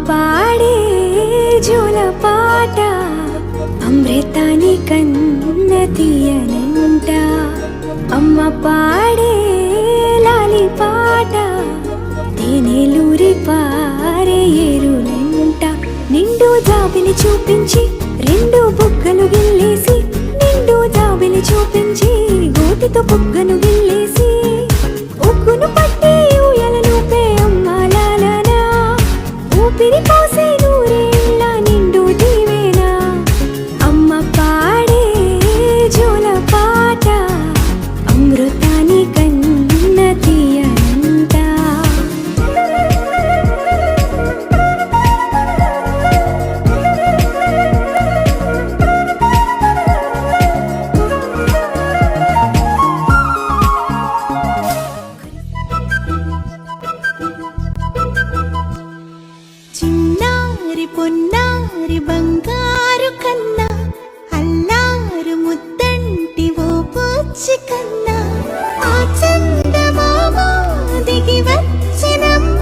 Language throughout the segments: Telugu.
పాడే జోల పాట అమృతాని కన్న తీయనంట. అమ్మ పాడే లాలి పాట తేనెలూరి పారే ఏరులంట. నిండు జాబిలి చూపించి రెండు బుగ్గలు గిల్లేసి, నిండు జాబిలి చూపించి గోటితో బుగ్గను గిల్లేసి, ఉగ్గును పట్టి ఊయలను పే అమ్మాలాలనా, ఊపిరి పోసే నూరేళ్ళ నిండు దీవేనా. అమ్మ పాడే జోల పాట అమృతాని కన్న తీయనంట. చిన్నారి పొన్నారి బంగారు కన్నా, అల్లారు ముద్దంటి ఓ పూచి కన్నా, ఆ చందమామ దిగి వచ్చినమ్మ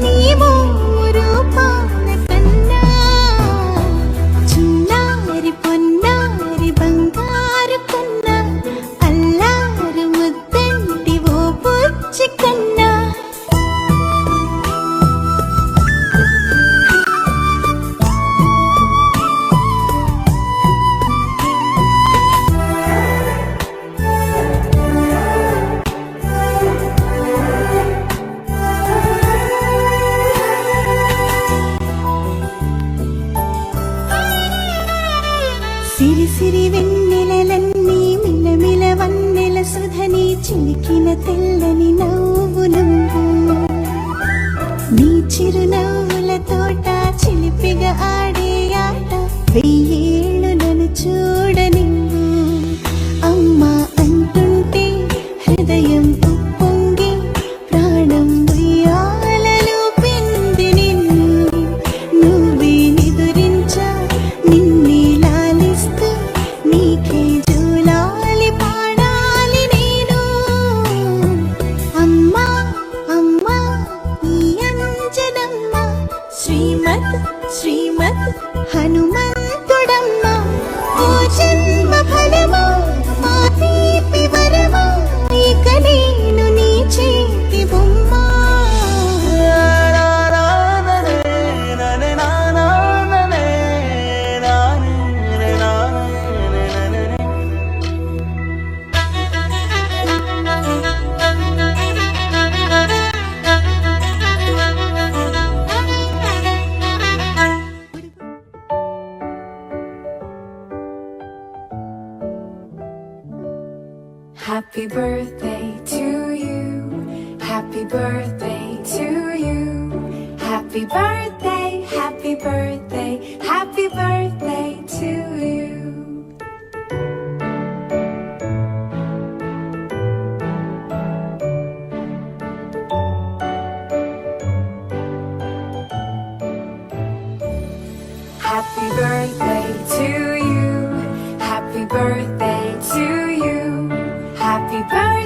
నీ మోరు పాల కన్నా. చిన్నారి పొన్నారి బంగారు కన్నా, అల్లారు ముద్దంటి ఓ పూచి కన్నా. సిరి సిరి వెన్నెలలన్నీ మిలమిల వన్నెల సుధని చిలికిన తెల్లని నవ్వు నువ్వు. నీ చిరునవ్వుల తోట చిలిపిగా ఆడే ఆట వెయ్యేళ్ళు నన్ను చూడ నువ్వు. అమ్మ అంటుంటే హృదయం ఉప్పొంగి ప్రాణం ఉయ్యాలలో పిండి నిన్ను. నువ్వే నిదురించా నిన్నే లాలిస్తూ నీకే జూలాలి పాడాలి నేను. అమ్మా అమ్మా ఈ అంజనమ్మ శ్రీమద్ శ్రీమద్ హనుమంతుడమ్మ. ఓ జన్మ ఫలమా మా తీపి వరమా, ఇక నేను నీ చేతి బొమ్మ. Happy birthday to you. Happy birthday to you. Happy birthday, happy birthday, happy birthday to you. Happy birthday to you. Happy birthday to you. Happy birthday.